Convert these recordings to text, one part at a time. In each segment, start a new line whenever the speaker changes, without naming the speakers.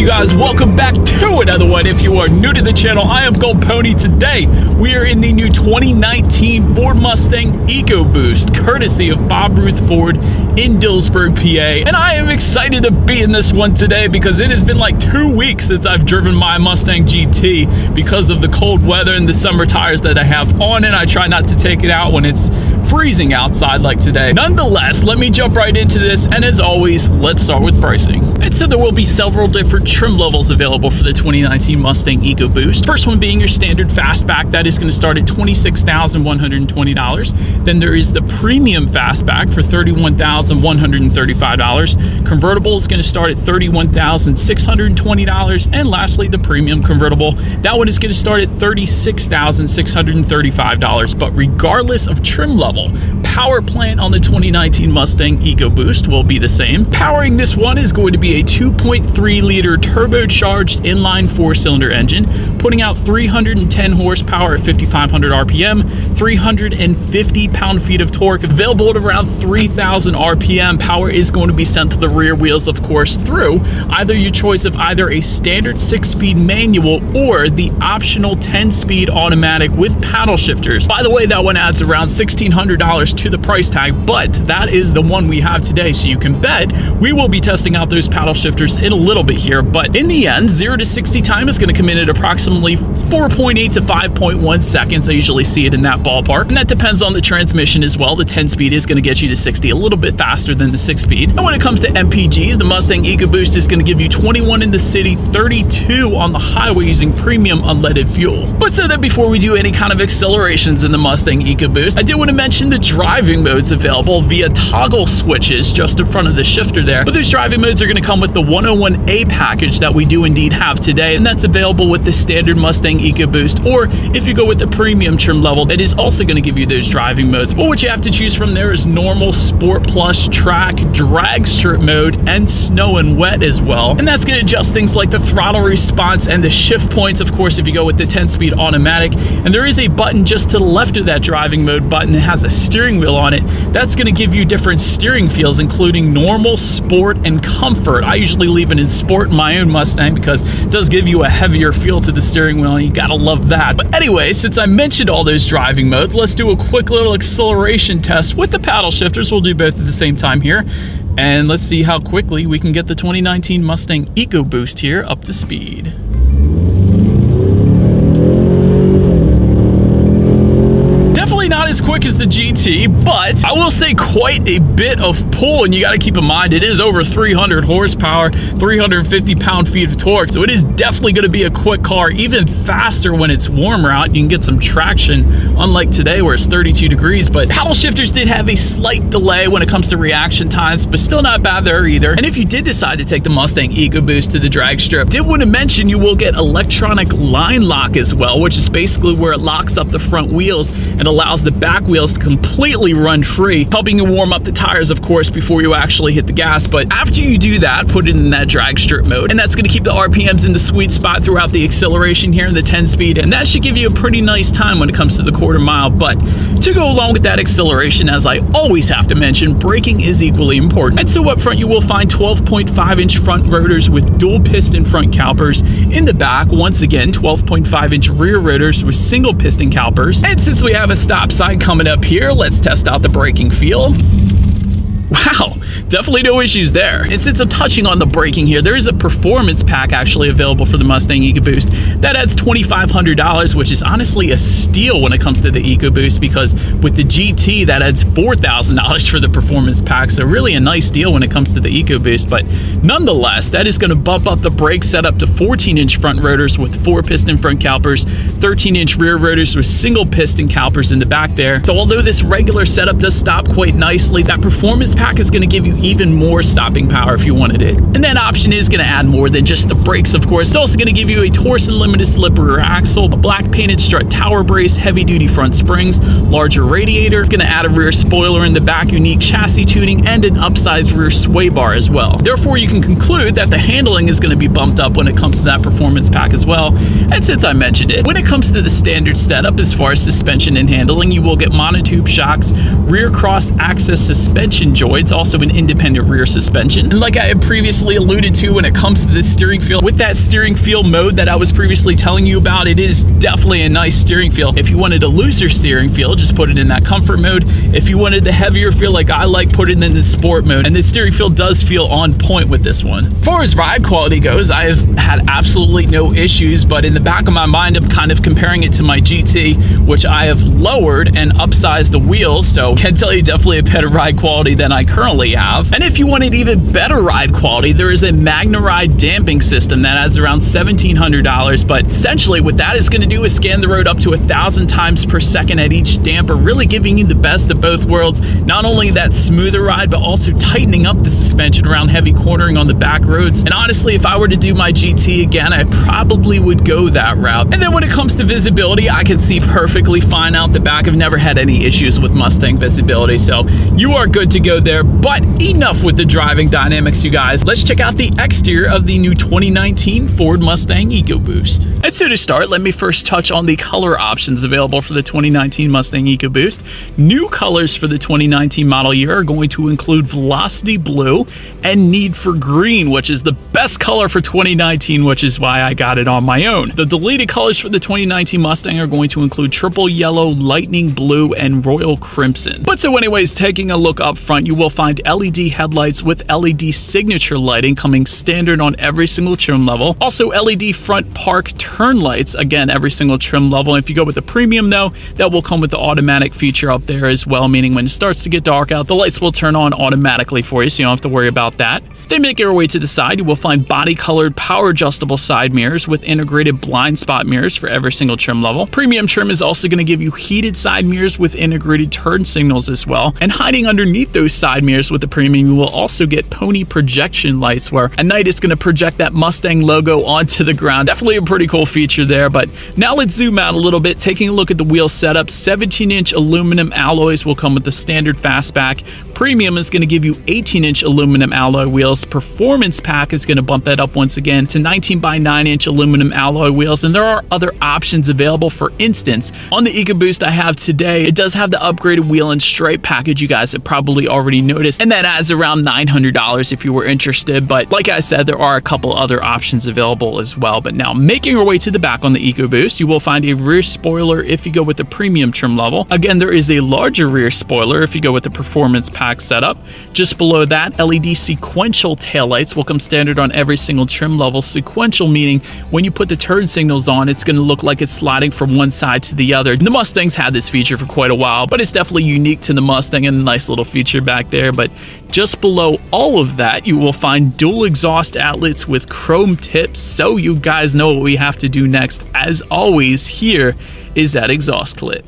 you guys? Welcome back to another one. If you are new to the channel, I am Gold Pony. Today, we are in the new 2019 Ford Mustang EcoBoost, courtesy of Bob Ruth Ford in Dillsburg, PA. And I am excited to be in this one today because it has been like 2 weeks since I've driven my Mustang GT because of the cold weather and the summer tires that I have on it. I try not to take it out when it's freezing outside like today. Nonetheless, let me jump right into this, and as always, let's start with pricing. And so there will be several different trim levels available for the 2019 Mustang EcoBoost. First one being your standard fastback, that is going to start at $26,120. Then there is the premium fastback for $31,135. Convertible is going to start at $31,620. And lastly, the premium convertible, that one is going to start at $36,635. But regardless of trim level, power plant on the 2019 Mustang EcoBoost will be the same. Powering this one is going to be a 2.3 liter turbocharged inline 4-cylinder engine, putting out 310 horsepower at 5,500 RPM, 350 pound-feet of torque, available at around 3,000 RPM. Power is going to be sent to the rear wheels, of course, through either your choice of either a standard 6-speed manual or the optional 10-speed automatic with paddle shifters. By the way, that one adds around $1,600 to the price tag, but that is the one we have today, so you can bet we will be testing out those paddle shifters in a little bit here. But in the end, 0 to 60 time is going to come in at approximately 4.8 to 5.1 seconds. I usually see it in that ballpark, and that depends on the transmission as well. The 10-speed is going to get you to 60 a little bit faster than the 6-speed. And when it comes to MPGs, the Mustang EcoBoost is going to give you 21 in the city, 32 on the highway using premium unleaded fuel. But so that before we do any kind of accelerations in the Mustang EcoBoost, I did want to mention the driving modes available via toggle switches just in front of the shifter there. But those driving modes are going to come with the 101A package that we do indeed have today, and that's available with the standard Mustang EcoBoost, or if you go with the premium trim level, that is also going to give you those driving modes. But what you have to choose from there is normal, sport plus, track, drag strip mode, and snow and wet as well. And that's going to adjust things like the throttle response and the shift points, of course, if you go with the 10-speed automatic. And there is a button just to the left of that driving mode button that has a steering wheel on it. That's going to give you different steering feels, including normal, sport, and comfort. I usually leave it in sport in my own Mustang because it does give you a heavier feel to the steering wheel, and you gotta love that. But anyway, since I mentioned all those driving modes, let's do a quick little acceleration test with the paddle shifters. We'll do both at the same time here, and let's see how quickly we can get the 2019 Mustang EcoBoost here up to speed. Definitely not as quick as the GT, but I will say quite a bit of pull, and you got to keep in mind it is over 300 horsepower, 350 pound-feet of torque, so it is definitely going to be a quick car, even faster when it's warmer out. You can get some traction, unlike today where it's 32 degrees, but paddle shifters did have a slight delay when it comes to reaction times, but still not bad there either. And if you did decide to take the Mustang EcoBoost to the drag strip, did want to mention you will get electronic line lock as well, which is basically where it locks up the front wheels and allows the back wheels to completely run free, helping you warm up the tires, of course, before you actually hit the gas. But after you do that, put it in that drag strip mode, and that's going to keep the RPMs in the sweet spot throughout the acceleration here in the 10-speed, and that should give you a pretty nice time when it comes to the quarter mile. But to go along with that acceleration, as I always have to mention, braking is equally important. And so up front, you will find 12.5-inch front rotors with dual piston front calipers. In the back, once again, 12.5-inch rear rotors with single piston calipers. And since we have a stop sign coming up here, let's test out the braking feel. Wow, definitely no issues there. And since I'm touching on the braking here, there is a performance pack actually available for the Mustang EcoBoost that adds $2,500, which is honestly a steal when it comes to the EcoBoost, because with the GT that adds $4,000 for the performance pack, so really a nice deal when it comes to the EcoBoost. But nonetheless, that is going to bump up the brake setup to 14-inch front rotors with 4-piston front calipers, 13-inch rear rotors with single piston calipers in the back there. So although this regular setup does stop quite nicely, that performance pack is going to give you even more stopping power if you wanted it. And that option is going to add more than just the brakes, of course. It's also going to give you a Torsen limited slip rear axle, a black painted strut tower brace, heavy duty front springs, larger radiator. It's going to add a rear spoiler in the back, unique chassis tuning, and an upsized rear sway bar as well. Therefore, you can conclude that the handling is going to be bumped up when it comes to that performance pack as well. And since I mentioned it, when it comes to the standard setup as far as suspension and handling, you will get monotube shocks, rear cross access suspension joints, enjoy. It's also an independent rear suspension. And like I had previously alluded to when it comes to this steering feel, with that steering feel mode that I was previously telling you about, it is definitely a nice steering feel. If you wanted a looser steering feel, just put it in that comfort mode. If you wanted the heavier feel like I like, put it in the sport mode. And the steering feel does feel on point with this one. As far as ride quality goes, I have had absolutely no issues, but in the back of my mind, I'm kind of comparing it to my GT, which I have lowered and upsized the wheels, so can tell you definitely a better ride quality than I currently have. And if you wanted even better ride quality, there is a MagneRide damping system that adds around $1,700, but essentially what that is going to do is scan the road up to 1,000 times per second at each damper, really giving you the best of both worlds. Not only that smoother ride, but also tightening up the suspension around heavy cornering on the back roads. And honestly, if I were to do my GT again, I probably would go that route. And then when it comes to visibility, I can see perfectly fine out the back. I've never had any issues with Mustang visibility, so you are good to go there. But enough with the driving dynamics, you guys. Let's check out the exterior of the new 2019 Ford Mustang EcoBoost. And so to start, let me first touch on the color options available for the 2019 Mustang EcoBoost. New colors for the 2019 model year are going to include Velocity Blue and Need for Green, which is the best color for 2019, which is why I got it on my own. The deleted colors for the 2019 Mustang are going to include Triple Yellow, Lightning Blue, and Royal Crimson. But so anyways, taking a look up front, you will find LED headlights with LED signature lighting coming standard on every single trim level. Also LED front park turn lights, again, every single trim level. And if you go with the premium though, that will come with the automatic feature up there as well, meaning when it starts to get dark out, the lights will turn on automatically for you, so you don't have to worry about that. Then make your way to the side, you will find body-colored power adjustable side mirrors with integrated blind spot mirrors for every single trim level. Premium trim is also going to give you heated side mirrors with integrated turn signals as well. And hiding underneath those side mirrors with the premium, you will also get pony projection lights, where at night it's going to project that Mustang logo onto the ground. Definitely a pretty cool feature there. But now let's zoom out a little bit, taking a look at the wheel setup. 17-inch aluminum alloys will come with the standard fastback. Premium is going to give you 18-inch aluminum alloy wheels. Performance pack is going to bump that up once again to 19 by 9-inch aluminum alloy wheels, and there are other options available. For instance, on the EcoBoost I have today, it does have the upgraded wheel and stripe package you guys have probably already noticed, and that adds around $900 if you were interested. But like I said, there are a couple other options available as well. But now, making our way to the back on the EcoBoost, you will find a rear spoiler if you go with the premium trim level. Again, there is a larger rear spoiler if you go with the performance pack setup. Just below that, LED sequential taillights will come standard on every single trim level. Sequential meaning when you put the turn signals on, it's going to look like it's sliding from one side to the other. The Mustangs had this feature for quite a while, but it's definitely unique to the Mustang and a nice little feature back there. But just below all of that, you will find dual exhaust outlets with chrome tips, so you guys know what we have to do next. As always, here is that exhaust clip.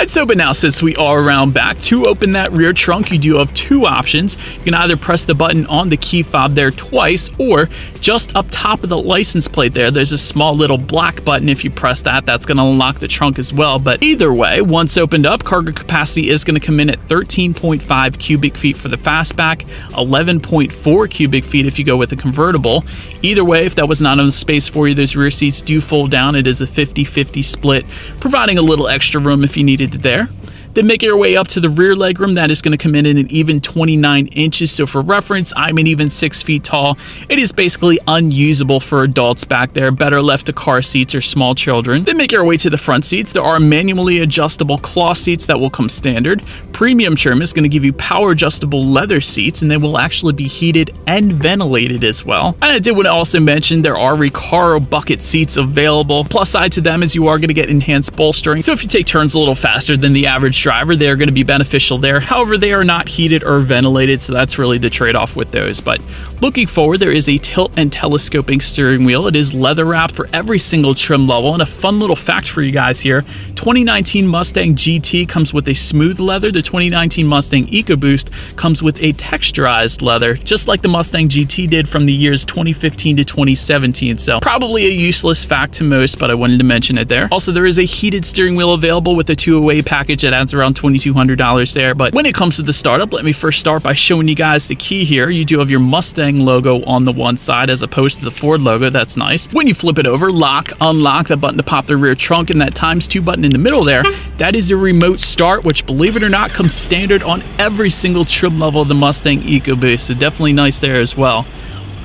So, but now since we are around back, to open that rear trunk, you do have two options. You can either press the button on the key fob there twice, or just up top of the license plate there's a small little black button. If you press that, that's going to unlock the trunk as well. But either way, once opened up, cargo capacity is going to come in at 13.5 cubic feet for the fastback, 11.4 cubic feet if you go with a convertible. Either way, if that was not enough space for you, those rear seats do fold down. It is a 50-50 split, providing a little extra room if you needed it there. Then make your way up to the rear legroom. That is going to come in an even 29 inches. So for reference, I'm an even 6 feet tall. It is basically unusable for adults back there. Better left to car seats or small children. Then make your way to the front seats. There are manually adjustable cloth seats that will come standard. Premium trim is going to give you power adjustable leather seats, and they will actually be heated and ventilated as well. And I did want to also mention there are Recaro bucket seats available. Plus side to them is you are going to get enhanced bolstering. So if you take turns a little faster than the average driver, they are going to be beneficial there. However, they are not heated or ventilated, so that's really the trade-off with those. But looking forward, there is a tilt and telescoping steering wheel. It is leather wrapped for every single trim level. And a fun little fact for you guys here, 2019 Mustang GT comes with a smooth leather. The 2019 Mustang EcoBoost comes with a texturized leather, just like the Mustang GT did from the years 2015 to 2017. So probably a useless fact to most, but I wanted to mention it there. Also, there is a heated steering wheel available with a 208 package that adds around $2,200 there. But when it comes to the startup, let me first start by showing you guys the key here. You do have your Mustang logo on the one side as opposed to the Ford logo. That's nice. When you flip it over, lock, unlock, that button to pop the rear trunk, and that ×2 button in the middle there, that is a remote start, which, believe it or not, comes standard on every single trim level of the Mustang EcoBoost. So definitely nice there as well.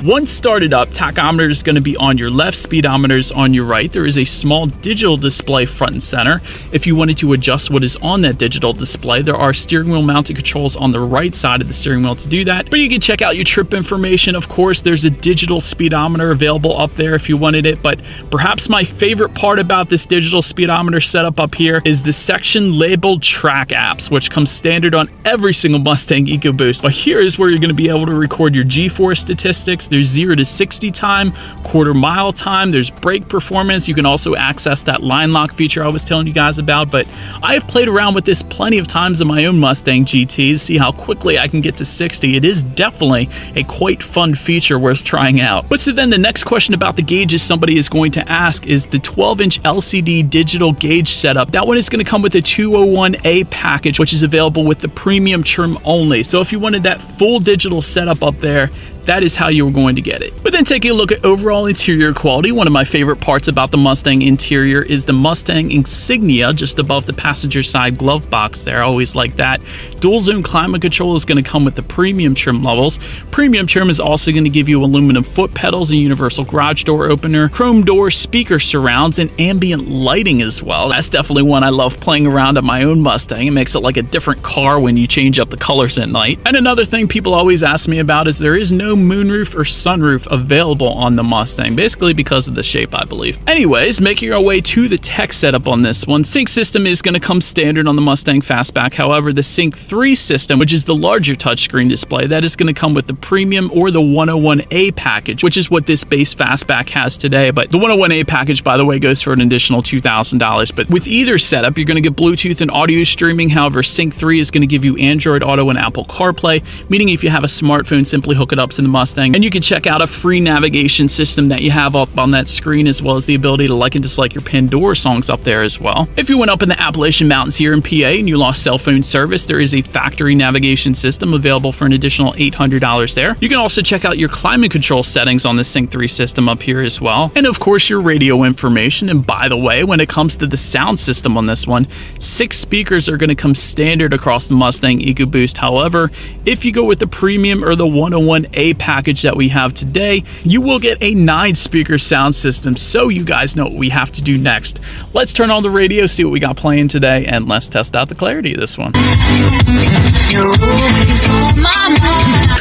Once started up, tachometer is going to be on your left, speedometer is on your right. There is a small digital display front and center. If you wanted to adjust what is on that digital display, there are steering wheel mounted controls on the right side of the steering wheel to do that. But you can check out your trip information. Of course, there's a digital speedometer available up there if you wanted it. But perhaps my favorite part about this digital speedometer setup up here is the section labeled track apps, which comes standard on every single Mustang EcoBoost. But here is where you're going to be able to record your G-force statistics. There's 0 to 60 time, quarter mile time, there's brake performance. You can also access that line lock feature I was telling you guys about, but I have played around with this plenty of times in my own Mustang GTs, see how quickly I can get to 60. It is definitely a quite fun feature worth trying out. But so then the next question about the gauges somebody is going to ask is the 12-inch LCD digital gauge setup. That one is going to come with a 201A package, which is available with the premium trim only. So if you wanted that full digital setup up there, that is how you're going to get it. But then taking a look at overall interior quality, one of my favorite parts about the Mustang interior is the Mustang insignia just above the passenger side glove box there. I always like that. Dual zone climate control is going to come with the premium trim levels. Premium trim is also going to give you aluminum foot pedals, a universal garage door opener, chrome door, speaker surrounds, and ambient lighting as well. That's definitely one I love playing around on my own Mustang. It makes it like a different car when you change up the colors at night. And another thing people always ask me about is there is no moonroof or sunroof available on the Mustang, basically because of the shape, I believe. Anyways, making our way to the tech setup on this one. Sync system is going to come standard on the Mustang Fastback. However, the Sync 3 system, which is the larger touchscreen display, that is going to come with the premium or the 101A package, which is what this base Fastback has today. But the 101A package, by the way, goes for an additional $2,000. But with either setup, you're going to get Bluetooth and audio streaming. However, Sync 3 is going to give you Android Auto and Apple CarPlay, meaning if you have a smartphone, simply hook it up to the Mustang, and you can check out a free navigation system that you have up on that screen, as well as the ability to like and dislike your Pandora songs up there as well. If you went up in the Appalachian Mountains here in PA and you lost cell phone service, there is a factory navigation system available for an additional $800 there. You can also check out your climate control settings on the Sync 3 system up here as well, and of course your radio information. And by the way, when it comes to the sound system on this one, 6 speakers are going to come standard across the Mustang EcoBoost. However, if you go with the premium or the 101A package that we have today, you will get a 9-speaker sound system. So you guys know what we have to do next. Let's turn on the radio, see what we got playing today, and let's test out the clarity of this one.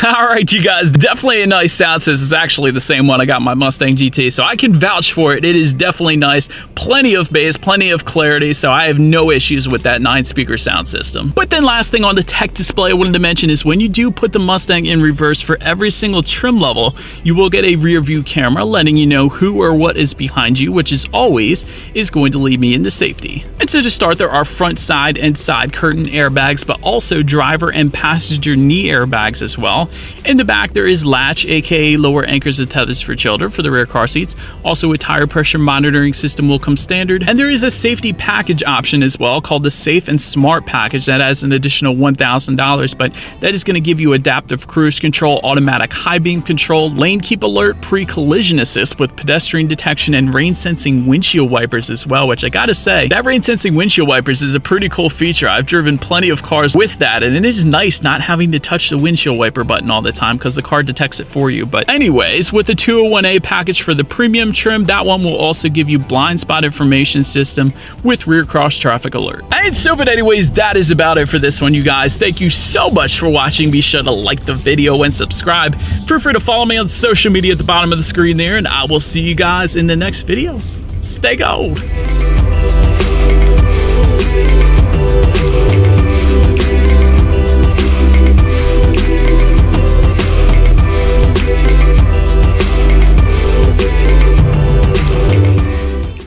All right, you guys, definitely a nice sound system. It's actually the same one I got my Mustang GT, so I can vouch for it. It is definitely nice. Plenty of bass, plenty of clarity, so I have no issues with that 9-speaker sound system. But then last thing on the tech display I wanted to mention is when you do put the Mustang in reverse for every single trim level, you will get a rear view camera letting you know who or what is behind you, which is always going to lead me into safety. And so to start, there are front, side, and side curtain airbags, but also driver and passenger knee airbags as well. In the back, there is latch, aka lower anchors and tethers for children for the rear car seats. Also, a tire pressure monitoring system will come standard, and there is a safety package option as well called the Safe and Smart package that adds an additional $1,000, but that is going to give you adaptive cruise control, automatic high beam control, lane keep alert, pre-collision assist with pedestrian detection, and rain sensing windshield wipers as well, which I gotta say, that rain sensing windshield wipers is a pretty cool feature. I've driven plenty of cars with that, and it is nice not having to touch the windshield wiper button all the time because the car detects it for you. But anyways, with the 201A package for the premium trim, that one will also give you blind spot information system with rear cross traffic alert. And so, but anyways, that is about it for this one, you guys. Thank you so much for watching. Be sure to like the video and subscribe. Feel free to follow me on social media at the bottom of the screen there, and I will see you guys in the next video. Stay gold.